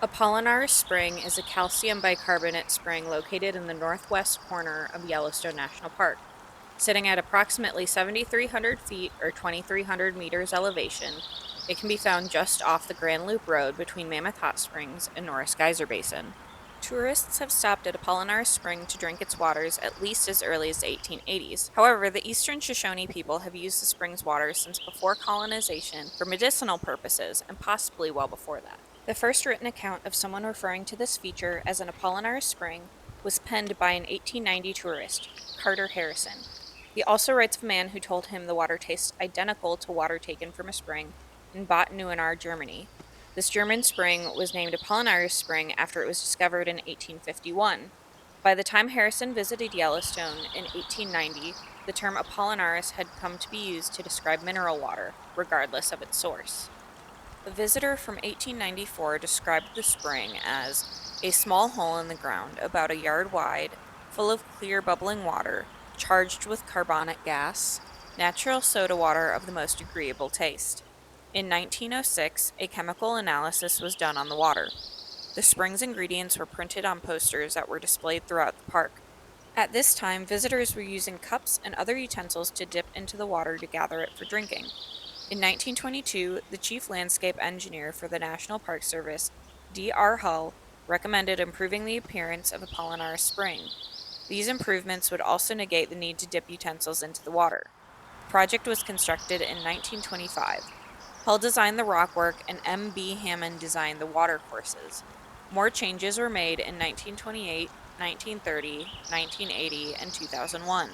Apollinaris Spring is a calcium bicarbonate spring located in the northwest corner of Yellowstone National Park. Sitting at approximately 7,300 feet or 2,300 meters elevation, it can be found just off the Grand Loop Road between Mammoth Hot Springs and Norris Geyser Basin. Tourists have stopped at Apollinaris Spring to drink its waters at least as early as the 1880s. However, the eastern Shoshone people have used the spring's waters since before colonization for medicinal purposes and possibly well before that. The first written account of someone referring to this feature as an Apollinaris Spring was penned by an 1890 tourist, Carter Harrison. He also writes of a man who told him the water tastes identical to water taken from a spring in Bad Neuenahr, Germany. This German spring was named Apollinaris Spring after it was discovered in 1851. By the time Harrison visited Yellowstone in 1890, the term Apollinaris had come to be used to describe mineral water, regardless of its source. A visitor from 1894 described the spring as a small hole in the ground about a yard wide, full of clear bubbling water, charged with carbonic gas, natural soda water of the most agreeable taste. In 1906, a chemical analysis was done on the water. The spring's ingredients were printed on posters that were displayed throughout the park. At this time, visitors were using cups and other utensils to dip into the water to gather it for drinking. In 1922, the chief landscape engineer for the National Park Service, D.R. Hull, recommended improving the appearance of Apollinaris Spring. These improvements would also negate the need to dip utensils into the water. The project was constructed in 1925. Hull designed the rockwork and M.B. Hammond designed the watercourses. More changes were made in 1928, 1930, 1980, and 2001.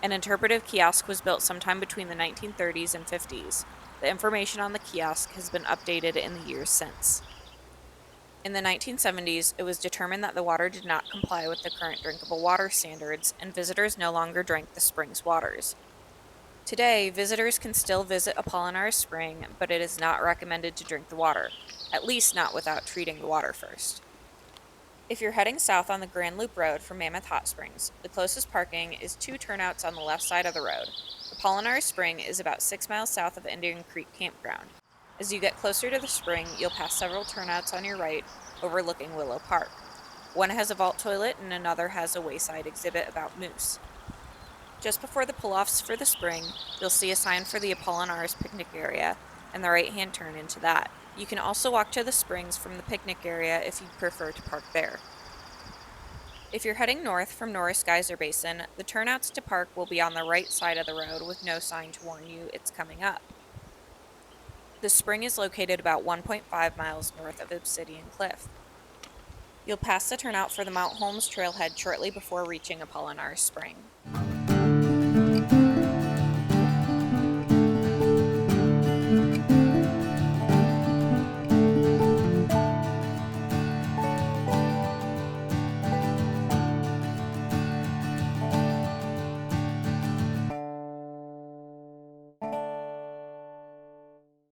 An interpretive kiosk was built sometime between the 1930s and 50s. The information on the kiosk has been updated in the years since. In the 1970s, it was determined that the water did not comply with the current drinkable water standards, and visitors no longer drank the spring's waters. Today, visitors can still visit Apollinaris Spring, but it is not recommended to drink the water, at least not without treating the water first. If you're heading south on the Grand Loop Road from Mammoth Hot Springs, the closest parking is 2 turnouts on the left side of the road. Apollinaris Spring is about 6 miles south of Indian Creek Campground. As you get closer to the spring, you'll pass several turnouts on your right, overlooking Willow Park. One has a vault toilet and another has a wayside exhibit about moose. Just before the pull-offs for the spring, you'll see a sign for the Apollinaris picnic area, and the right-hand turn into that. You can also walk to the springs from the picnic area if you'd prefer to park there. If you're heading north from Norris Geyser Basin, the turnouts to park will be on the right side of the road with no sign to warn you it's coming up. The spring is located about 1.5 miles north of Obsidian Cliff. You'll pass the turnout for the Mount Holmes trailhead shortly before reaching Apollinaris Spring.